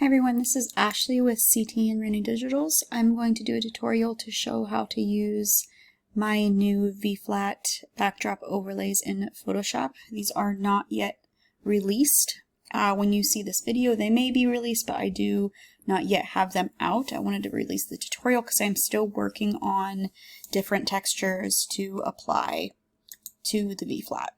Hi everyone, this is Ashley with CT and Rainy Digitals. I'm going to do a tutorial to show how to use my new V-Flat backdrop overlays in Photoshop. These are not yet released. When you see this video, they may be released, but I do not yet have them out. I wanted to release the tutorial because I'm still working on different textures to apply to the V-Flat.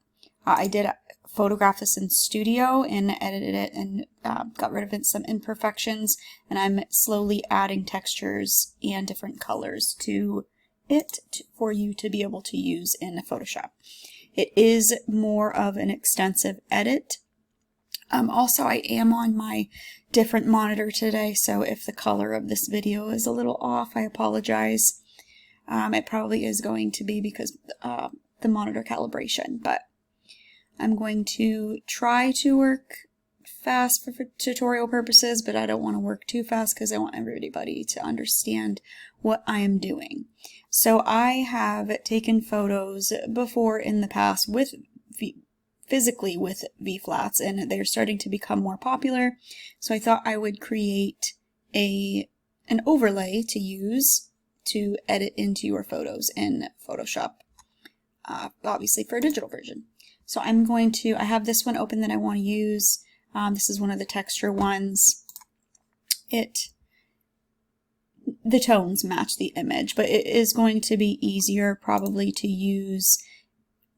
I did photograph this in Studio and edited it and got rid of some imperfections, and I'm slowly adding textures and different colors to it for you to be able to use in Photoshop. It is more of an extensive edit. Also, I am on my different monitor today, so if the color of this video is a little off, I apologize. It probably is going to be because the monitor calibration, but I'm going to try to work fast for tutorial purposes, but I don't want to work too fast because I want everybody to understand what I am doing. So I have taken photos before in the past with physically with V-Flats, and they're starting to become more popular. So I thought I would create an overlay to use to edit into your photos in Photoshop, obviously for a digital version. So I have this one open that I want to use. This is one of the texture ones. The tones match the image, but it is going to be easier probably to use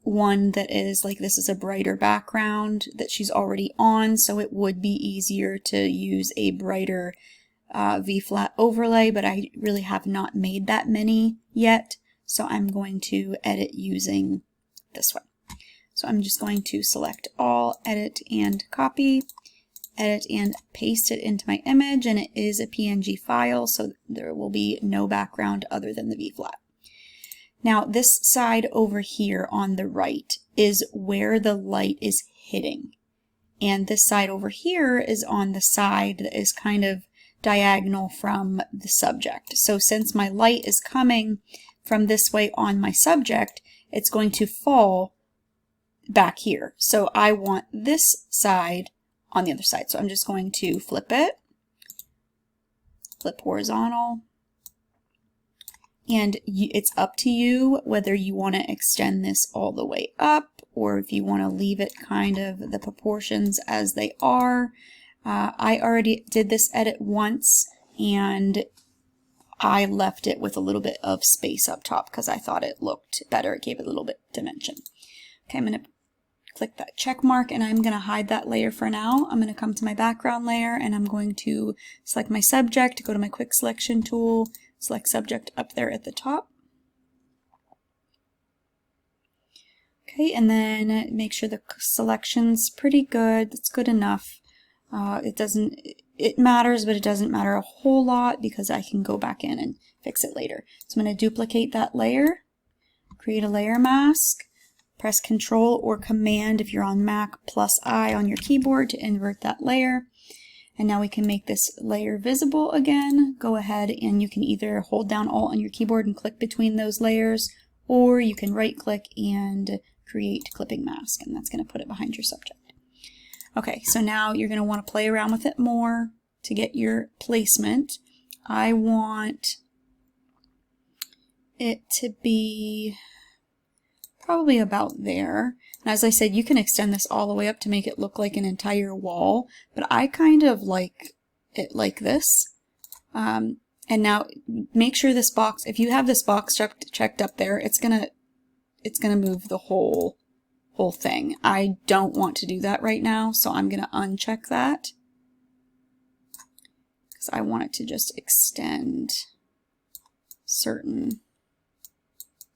one that is like, this is a brighter background that she's already on, so it would be easier to use a brighter V-Flat overlay, but I really have not made that many yet, so I'm going to edit using this one. So I'm just going to select all, edit and copy, edit and paste it into my image, and it is a PNG file, so there will be no background other than the V-Flat. Now this side over here on the right is where the light is hitting, and this side over here is on the side that is kind of diagonal from the subject. So since my light is coming from this way on my subject, it's going to fall back here. So I want this side on the other side. So I'm just going to flip it, flip horizontal, and it's up to you whether you want to extend this all the way up or if you want to leave it kind of the proportions as they are. I already did this edit once and I left it with a little bit of space up top because I thought it looked better. It gave it a little bit dimension. Okay, I'm going to click that check mark and I'm going to hide that layer for now. I'm going to come to my background layer and I'm going to select my subject, go to my quick selection tool, select subject up there at the top. Okay, and then make sure the selection's pretty good. That's good enough. It matters, but it doesn't matter a whole lot because I can go back in and fix it later. So I'm going to duplicate that layer, create a layer mask, press Control or Command if you're on Mac +I on your keyboard to invert that layer. And now we can make this layer visible again. Go ahead and you can either hold down Alt on your keyboard and click between those layers, or you can right click and create clipping mask, and that's going to put it behind your subject. Okay, so now you're going to want to play around with it more to get your placement. I want it to be probably about there. And as I said, you can extend this all the way up to make it look like an entire wall, but I kind of like it like this. And now make sure this box, if you have this box checked up there, it's gonna move the whole thing. I don't want to do that right now, so I'm gonna uncheck that because I want it to just extend certain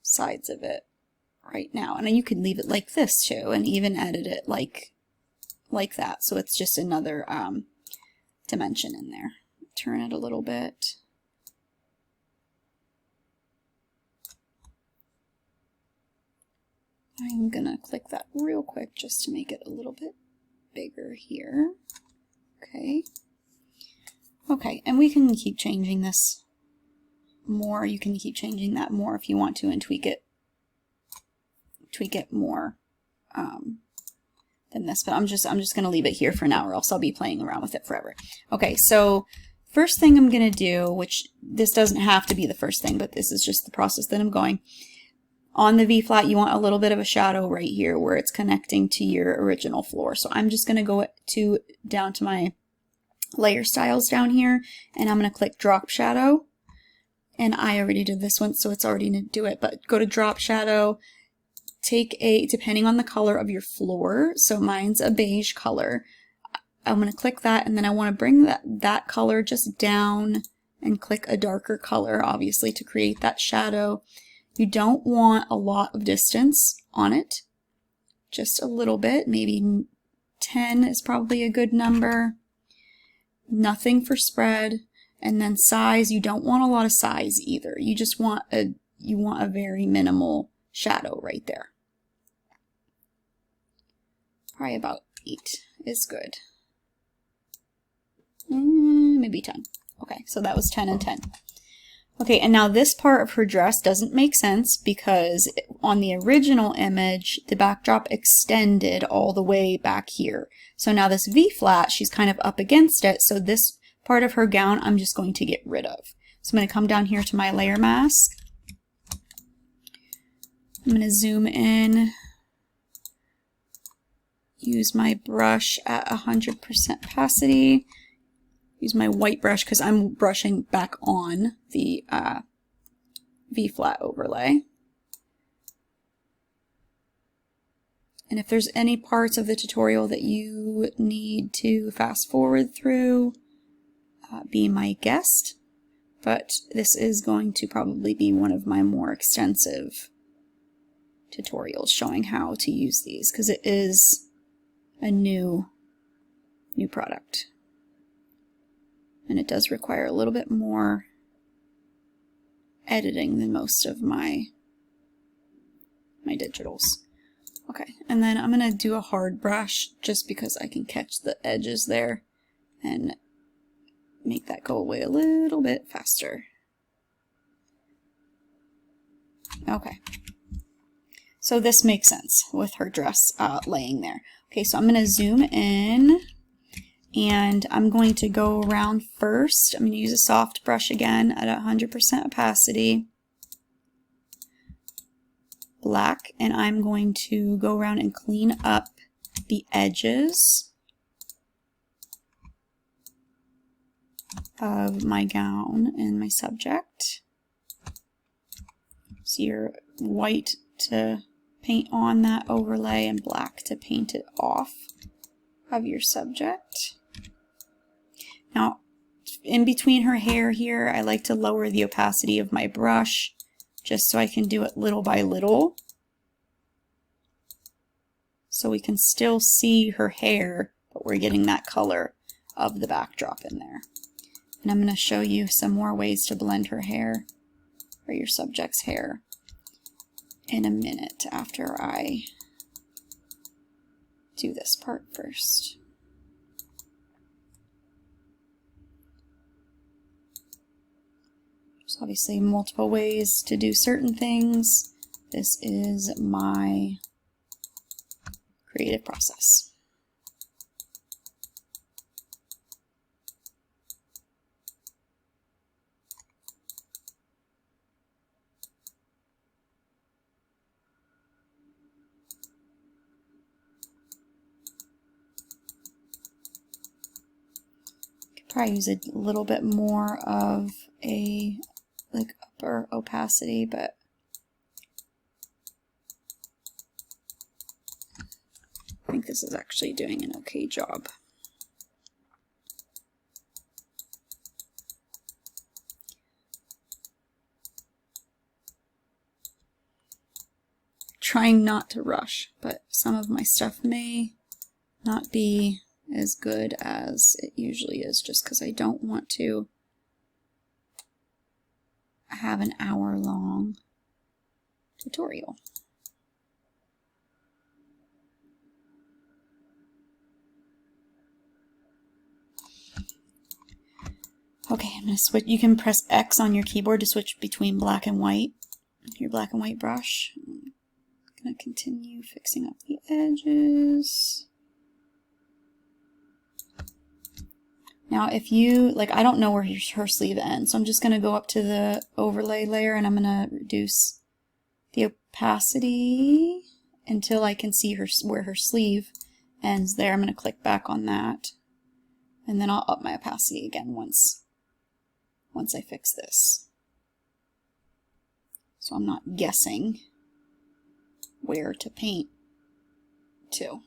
sides of it right now. And then you can leave it like this too and even edit it like that, so it's just another dimension in there. Turn it a little bit. I'm gonna click that real quick just to make it a little bit bigger here. Okay. Okay, and we can keep changing this more. You can keep changing that more if you want to and tweak it more than this, but I'm just going to leave it here for now, or else I'll be playing around with it forever. Okay, so first thing I'm going to do, which this doesn't have to be the first thing, but this is just the process that I'm going. On the V-flat, you want a little bit of a shadow right here where it's connecting to your original floor. So I'm just going to go down to my layer styles down here, and I'm going to click drop shadow. And I already did this one, so it's already going to do it. But go to drop shadow, take depending on the color of your floor, so mine's a beige color. I'm going to click that, and then I want to bring that color just down and click a darker color, obviously, to create that shadow. You don't want a lot of distance on it, just a little bit, maybe 10 is probably a good number. Nothing for spread. And then size, you don't want a lot of size either. You just want a very minimal shadow right there. Probably about 8 is good. Maybe 10. Okay, so that was 10 and 10. Okay, and now this part of her dress doesn't make sense because on the original image, the backdrop extended all the way back here. So now this V-flat, she's kind of up against it, so this part of her gown I'm just going to get rid of. So I'm going to come down here to my layer mask. I'm going to zoom in, use my brush at 100% opacity. Use my white brush because I'm brushing back on the V-flat overlay. And if there's any parts of the tutorial that you need to fast forward through, be my guest. But this is going to probably be one of my more extensive tutorials showing how to use these because it is a new product. And it does require a little bit more editing than most of my digitals. Okay, and then I'm going to do a hard brush just because I can catch the edges there and make that go away a little bit faster. Okay, so this makes sense with her dress laying there. Okay, so I'm going to zoom in. And I'm going to go around first. I'm going to use a soft brush again at 100% opacity. Black. And I'm going to go around and clean up the edges of my gown and my subject. So you're white to paint on that overlay and black to paint it off of your subject. Now, in between her hair here, I like to lower the opacity of my brush just so I can do it little by little. So we can still see her hair, but we're getting that color of the backdrop in there. And I'm going to show you some more ways to blend her hair, or your subject's hair, in a minute after I do this part first. There's obviously multiple ways to do certain things. This is my creative process. Probably use a little bit more of a upper opacity, but I think this is actually doing an okay job. Trying not to rush, but some of my stuff may not be as good as it usually is, just because I don't want to have an hour-long tutorial. Okay, I'm going to switch. You can press X on your keyboard to switch between black and white, your black and white brush. I'm going to continue fixing up the edges. Now if you, like, I don't know where her sleeve ends, so I'm just going to go up to the overlay layer and I'm going to reduce the opacity until I can see where her sleeve ends there. I'm going to click back on that, and then I'll up my opacity again once I fix this. So I'm not guessing where to paint to.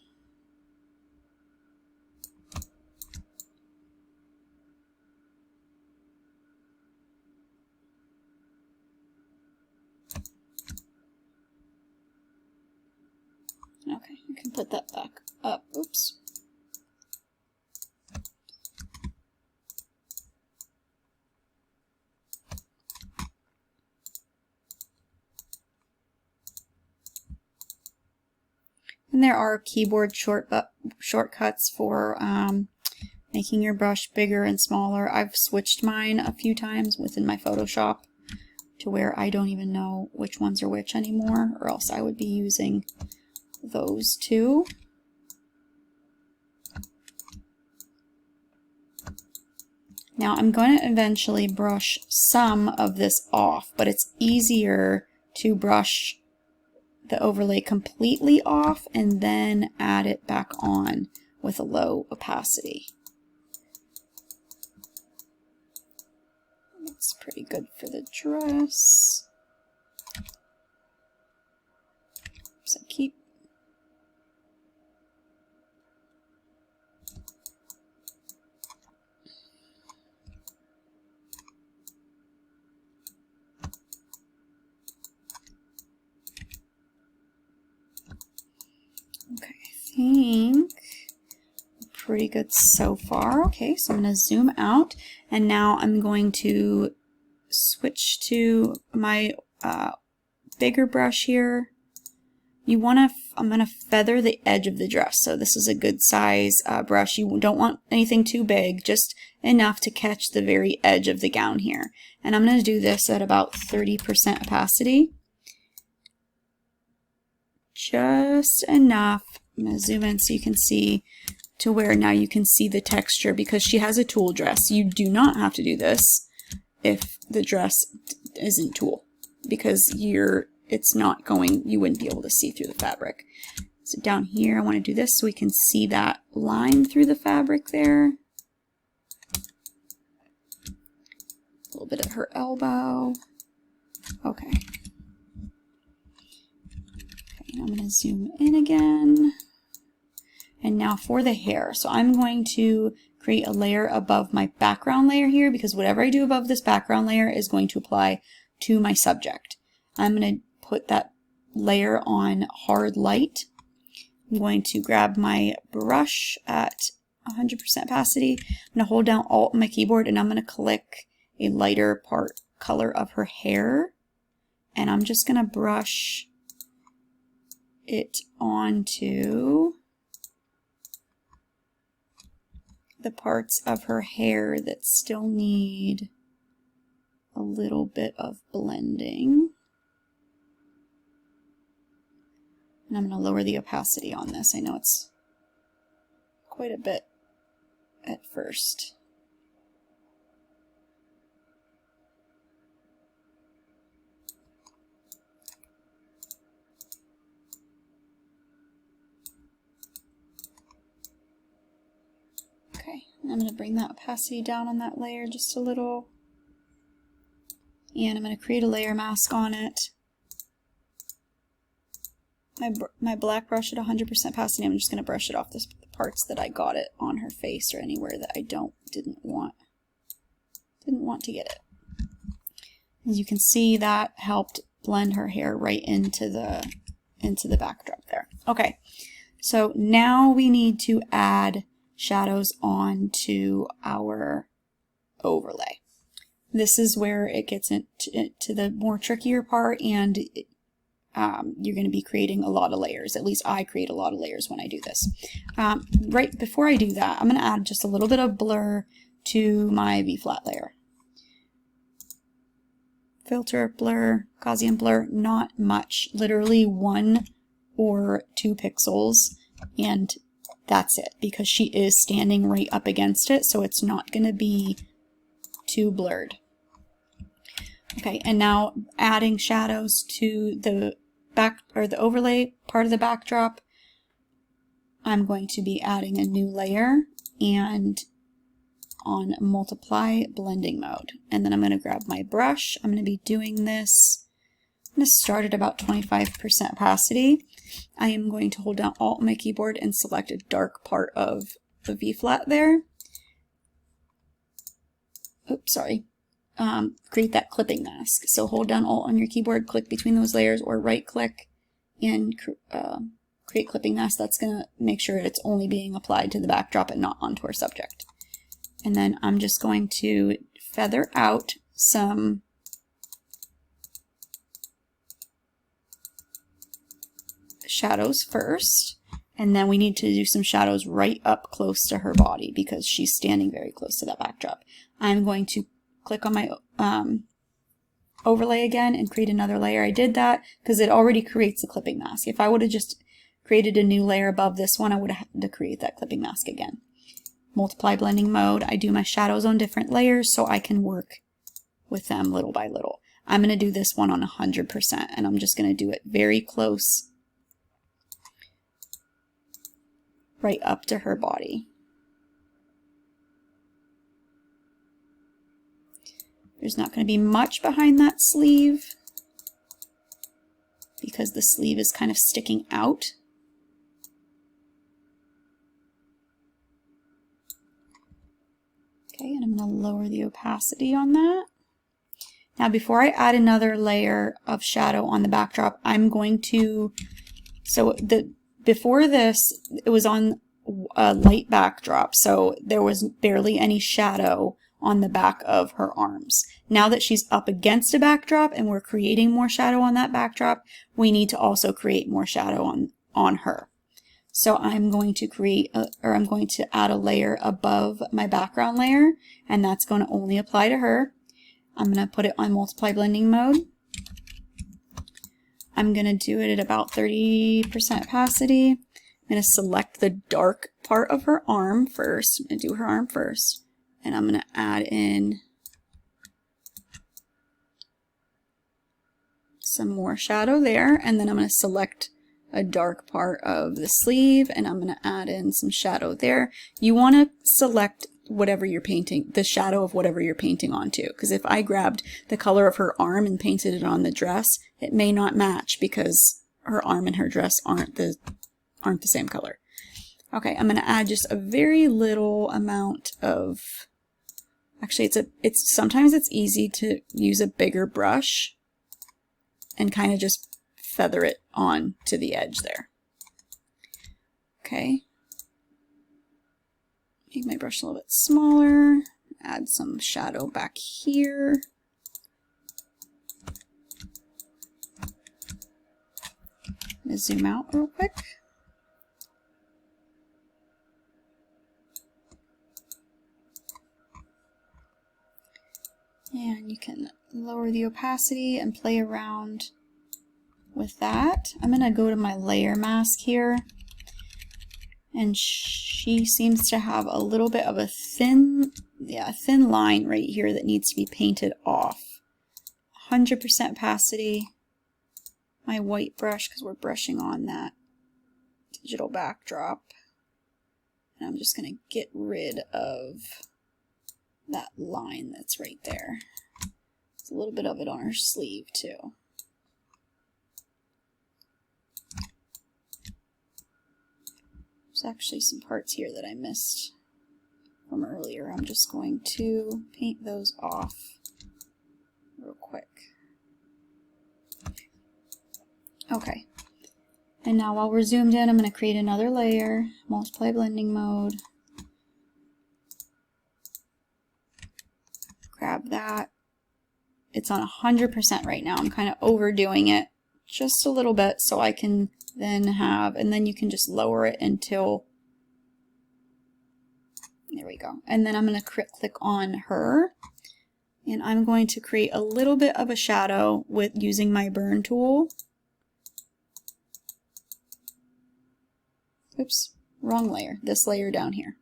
Okay, you can put that back up. Oops. And there are keyboard shortcuts for making your brush bigger and smaller. I've switched mine a few times within my Photoshop to where I don't even know which ones are which anymore, or else I would be using those two. Now I'm going to eventually brush some of this off, but it's easier to brush the overlay completely off and then add it back on with a low opacity. That's pretty good for the dress. So keep okay, I think pretty good so far. Okay, so I'm going to zoom out, and now I'm going to switch to my bigger brush here. I'm going to feather the edge of the dress, so this is a good size brush. You don't want anything too big, just enough to catch the very edge of the gown here. And I'm going to do this at about 30% opacity. Just enough. I'm going to zoom in so you can see to where now you can see the texture, because she has a tulle dress. You do not have to do this if the dress isn't tulle, because it's not going, you wouldn't be able to see through the fabric. So down here I want to do this so we can see that line through the fabric there. A little bit at her elbow. Okay. Okay, I'm going to zoom in again. And now for the hair. So I'm going to create a layer above my background layer here, because whatever I do above this background layer is going to apply to my subject. I'm going to put that layer on hard light. I'm going to grab my brush at 100% opacity. I'm going to hold down Alt on my keyboard, and I'm going to click a lighter color of her hair. And I'm just going to brush it onto the parts of her hair that still need a little bit of blending. And I'm going to lower the opacity on this. I know it's quite a bit at first. Okay, and I'm going to bring that opacity down on that layer just a little. And I'm going to create a layer mask on it. My black brush at 100% opacity, I'm just going to brush it off the parts that I got it on her face, or anywhere that I didn't want to get it. As you can see, that helped blend her hair right into the backdrop there. Okay, so now we need to add shadows onto our overlay. This is where it gets into the more trickier part, and you're going to be creating a lot of layers. At least I create a lot of layers when I do this. Right before I do that, I'm going to add just a little bit of blur to my V-flat layer. Filter, blur, Gaussian blur, not much. Literally 1 or 2 pixels, and that's it, because she is standing right up against it, so it's not going to be too blurred. Okay, and now adding shadows to the back or the overlay part of the backdrop, I'm going to be adding a new layer and on multiply blending mode. And then I'm going to grab my brush. I'm going to be doing this. I'm going to start at about 25% opacity. I am going to hold down Alt on my keyboard and select a dark part of the V flat there. Oops, sorry. Create that clipping mask. So hold down Alt on your keyboard, click between those layers, or right click and create clipping mask. That's going to make sure it's only being applied to the backdrop and not onto our subject. And then I'm just going to feather out some shadows first, and then we need to do some shadows right up close to her body because she's standing very close to that backdrop. I'm going to click on my overlay again and create another layer. I did that because it already creates a clipping mask. If I would have just created a new layer above this one, I would have had to create that clipping mask again. Multiply blending mode. I do my shadows on different layers so I can work with them little by little. I'm going to do this one on 100%, and I'm just going to do it very close right up to her body. There's not going to be much behind that sleeve because the sleeve is kind of sticking out. Okay, and I'm going to lower the opacity on that. Now before I add another layer of shadow on the backdrop, I'm going to, before this, it was on a light backdrop, so there was barely any shadow on the back of her arms. Now that she's up against a backdrop and we're creating more shadow on that backdrop, we need to also create more shadow on her. So I'm going to I'm going to add a layer above my background layer, and that's going to only apply to her. I'm going to put it on multiply blending mode. I'm going to do it at about 30% opacity. I'm going to select the dark part of her arm first. I'm going to do her arm first. And I'm going to add in some more shadow there. And then I'm going to select a dark part of the sleeve, and I'm going to add in some shadow there. You want to select whatever you're painting, the shadow of whatever you're painting onto, because if I grabbed the color of her arm and painted it on the dress, it may not match because her arm and her dress aren't the same color. Okay, I'm going to add just a very little amount of, actually sometimes it's easy to use a bigger brush and kind of just feather it on to the edge there. Okay. Make my brush a little bit smaller, add some shadow back here. I'm going to zoom out real quick. And you can lower the opacity and play around with that. I'm going to go to my layer mask here, and she seems to have a little bit of a thin line right here that needs to be painted off. 100% opacity. My white brush, because we're brushing on that digital backdrop. And I'm just going to get rid of that line that's right there. There's a little bit of it on her sleeve too. There's actually some parts here that I missed from earlier. I'm just going to paint those off real quick. Okay. And now while we're zoomed in, I'm going to create another layer, multiply blending mode. Grab that. It's on 100% right now. I'm kind of overdoing it just a little bit so I can then have, and then you can just lower it until, there we go. And then I'm going to click on her, and I'm going to create a little bit of a shadow with using my burn tool. Oops, wrong layer, this layer down here,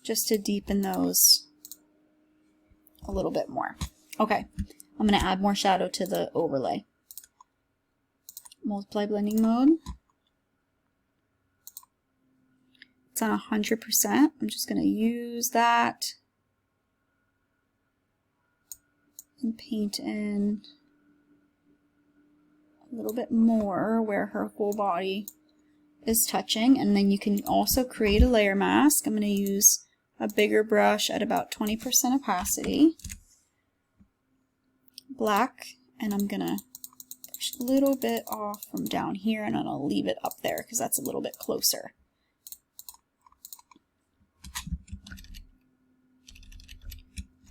just to deepen those a little bit more. Okay, I'm going to add more shadow to the overlay. Multiply blending mode. It's on 100%. I'm just going to use that and paint in a little bit more where her whole body is touching. And then you can also create a layer mask. I'm going to use a bigger brush at about 20% opacity, black, and I'm going to push a little bit off from down here, and I'm going to leave it up there because that's a little bit closer.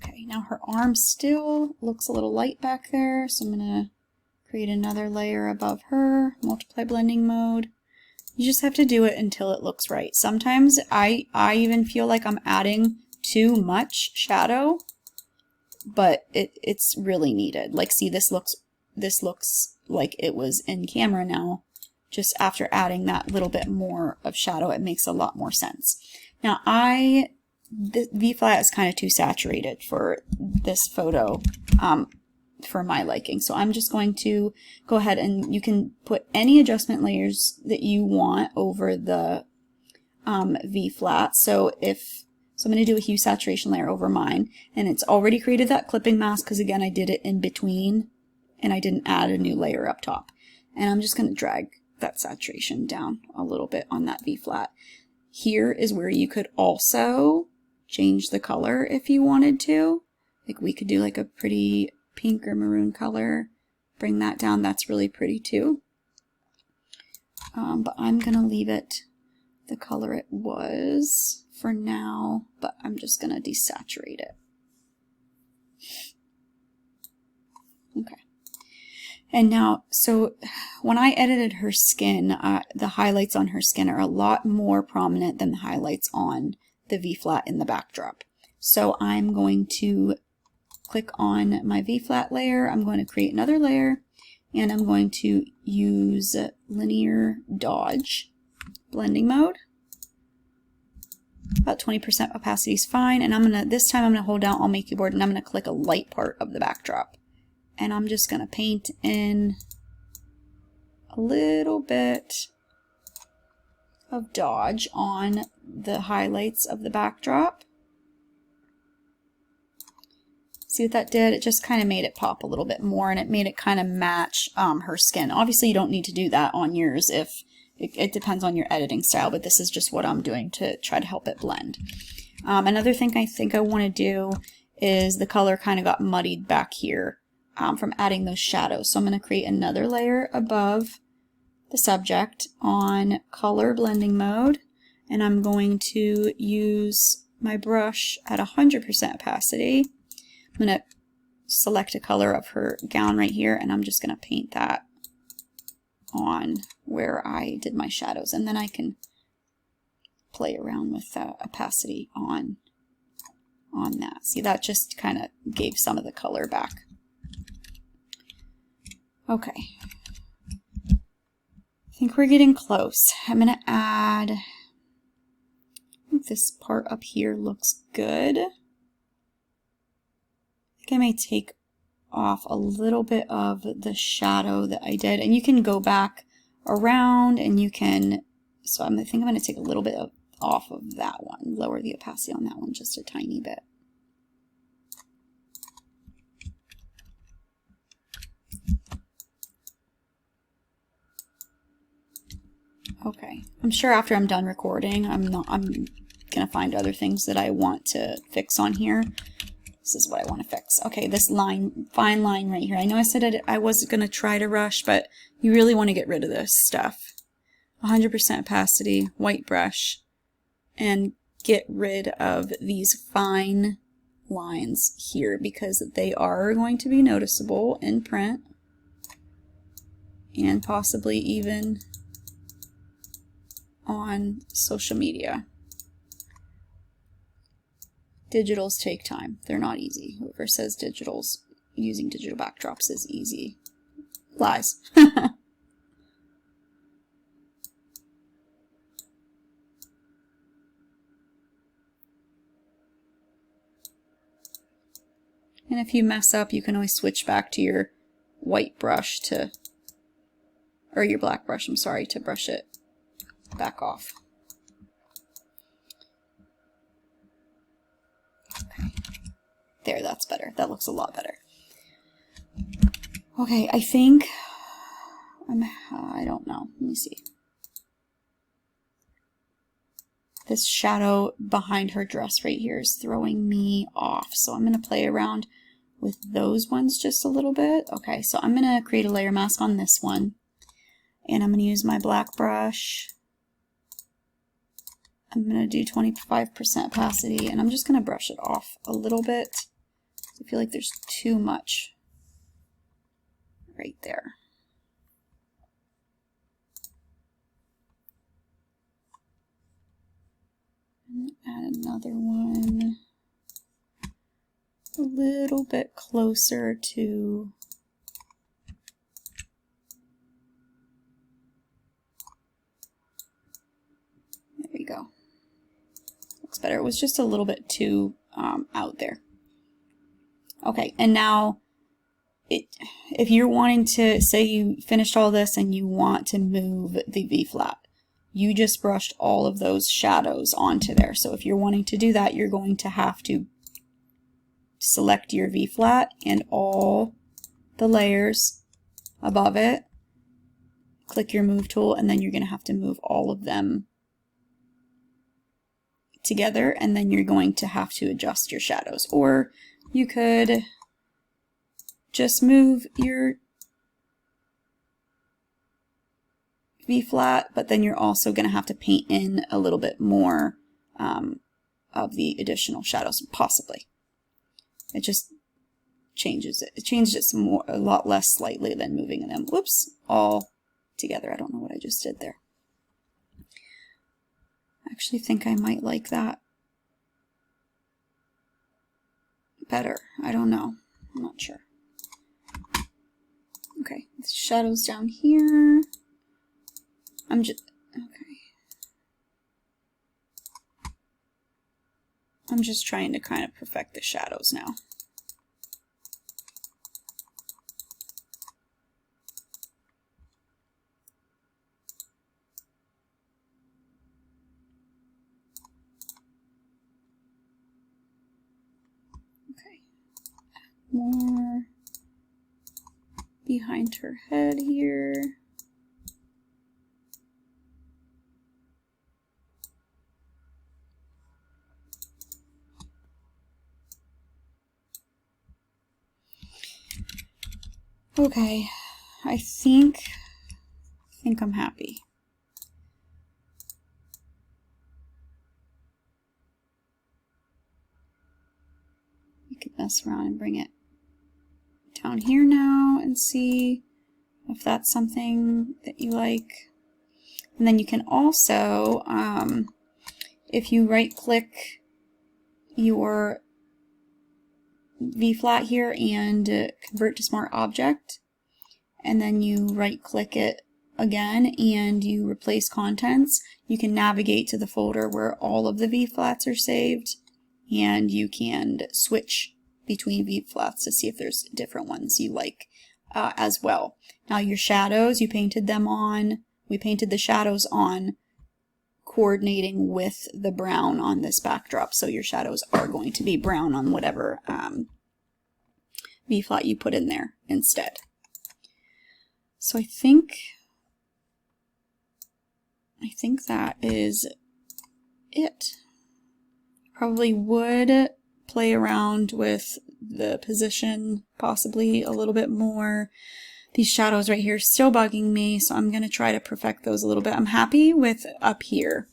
Okay, now her arm still looks a little light back there, so I'm going to create another layer above her, multiply blending mode. You just have to do it until it looks right. Sometimes I even feel like I'm adding too much shadow, but it's really needed. Like, see, this looks like it was in camera now. Just after adding that little bit more of shadow, it makes a lot more sense. Now the V-flat is kind of too saturated for this photo, for my liking. So I'm just going to go ahead, and you can put any adjustment layers that you want over the V-flat. So I'm going to do a hue saturation layer over mine, and it's already created that clipping mask because, again, I did it in between and I didn't add a new layer up top. And I'm just going to drag that saturation down a little bit on that V-flat. Here is where you could also change the color if you wanted to. Like, we could do like a pretty pink or maroon color, bring that down. That's really pretty too. But I'm gonna leave it the color it was for now, but I'm just gonna desaturate it. Okay. And now, so when I edited her skin, the highlights on her skin are a lot more prominent than the highlights on the V-flat in the backdrop. So I'm going to click on my V-flat layer, I'm going to create another layer, and I'm going to use linear dodge blending mode. About 20% opacity is fine, and this time I'm gonna hold down Alt my keyboard, and I'm gonna click a light part of the backdrop. And I'm just gonna paint in a little bit of dodge on the highlights of the backdrop. See what that did? It just kind of made it pop a little bit more, and it made it kind of match her skin. Obviously, you don't need to do that on yours. If it depends on your editing style, but this is just what I'm doing to try to help it blend. Another thing I think I want to do is the color kind of got muddied back here from adding those shadows. So I'm going to create another layer above the subject on color blending mode, and I'm going to use my brush at 100% opacity. I'm going to select a color of her gown right here, and I'm just going to paint that on where I did my shadows, and then I can play around with the opacity on that. See, that just kind of gave some of the color back. Okay, I think we're getting close. I'm going to add, I think this part up here looks good. I may take off a little bit of the shadow that I did, and you can go back around and you can, so I think I'm going to take a little bit off of that one, lower the opacity on that one just a tiny bit. Okay, I'm sure after I'm done recording, I'm gonna find other things that I want to fix on here. This is what I want to fix. Okay, this line, fine line right here. I know I said I was going to try to rush, but you really want to get rid of this stuff. 100% opacity, white brush, and get rid of these fine lines here because they are going to be noticeable in print and possibly even on social media. Digitals take time. They're not easy. Whoever says using digital backdrops is easy lies. And if you mess up, you can always switch back to your white brush to, or your black brush, I'm sorry, to brush it back off. Okay. There, that's better. That looks a lot better. Okay, I think, I don't know. Let me see. This shadow behind her dress right here is throwing me off. So I'm going to play around with those ones just a little bit. Okay, so I'm going to create a layer mask on this one. And I'm going to use my black brush. I'm going to do 25% opacity, and I'm just going to brush it off a little bit. I feel like there's too much right there. And add another one a little bit closer to there we go. Looks better. It was just a little bit too out there. Okay, and now if you're wanting to, say you finished all this and you want to move the V-flat, you just brushed all of those shadows onto there. So if you're wanting to do that, you're going to have to select your V-flat and all the layers above it, click your move tool, and then you're going to have to move all of them together, and then you're going to have to adjust your shadows. Or you could just move your V-flat, but then you're also going to have to paint in a little bit more of the additional shadows, possibly. It just changes it. It changes it some more, a lot less slightly than moving them. Whoops, all together. I don't know what I just did there. I actually think I might like that better. I don't know. I'm not sure. Okay, the shadows down here. Okay. I'm just trying to kind of perfect the shadows now. Okay. More behind her head here. Okay, I think I'm happy. You could mess around and bring it down here now and see if that's something that you like. And then you can also, if you right click your V-flat here and convert to smart object, and then you right click it again and you replace contents, you can navigate to the folder where all of the V-flats are saved, and you can switch between V-flats to see if there's different ones you like as well. Now your shadows, you painted them on, we painted the shadows on coordinating with the brown on this backdrop, so your shadows are going to be brown on whatever V-flat you put in there instead. So I think that is it. Probably would play around with the position possibly a little bit more. These shadows right here are still bugging me, so I'm going to try to perfect those a little bit. I'm happy with up here.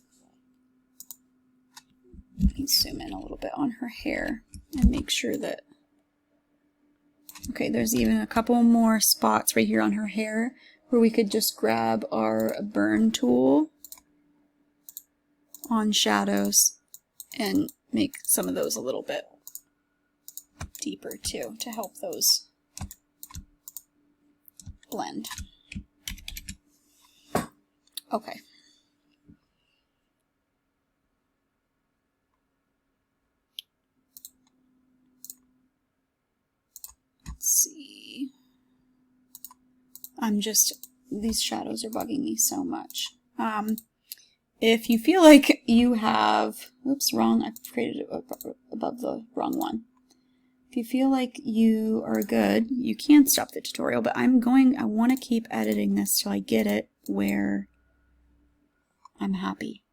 Let me zoom in a little bit on her hair and make sure that... Okay, there's even a couple more spots right here on her hair where we could just grab our burn tool on shadows and make some of those a little bit deeper too to help those blend. Okay. let's see. These shadows are bugging me so much. If you feel like you have, oops, wrong, I created it above the wrong one. If you feel like you are good, you can stop the tutorial, but I want to keep editing this till I get it where I'm happy.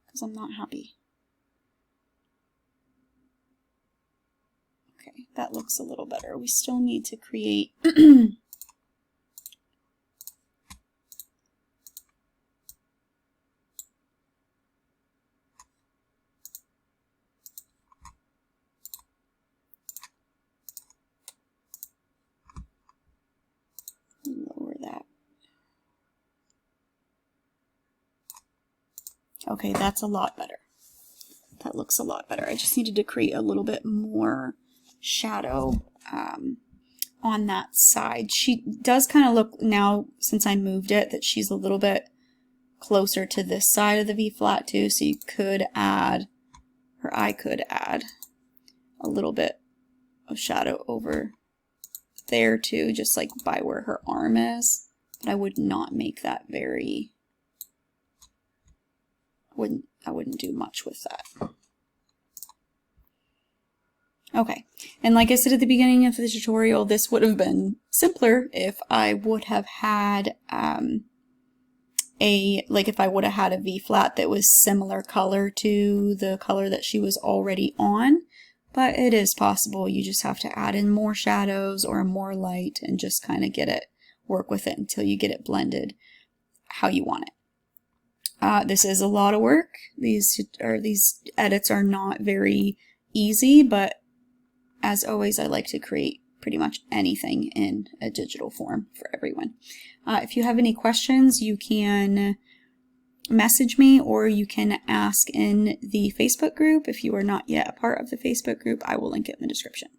Because I'm not happy. Okay, that looks a little better. We still need to create lower that. Okay, that's a lot better. That looks a lot better. I just needed to create a little bit more shadow on that side. She does kind of look now, since I moved it, that she's a little bit closer to this side of the V flat too, so you could add, or I could add, a little bit of shadow over there too, just like by where her arm is, but I would not make that very, I wouldn't do much with that. Okay, and like I said at the beginning of the tutorial, this would have been simpler if I would have had if I would have had a V flat that was similar color to the color that she was already on, but it is possible. You just have to add in more shadows or more light and just kind of work with it until you get it blended how you want it. This is a lot of work. These edits are not very easy, but as always, I like to create pretty much anything in a digital form for everyone. If you have any questions, you can message me or you can ask in the Facebook group. If you are not yet a part of the Facebook group, I will link it in the description.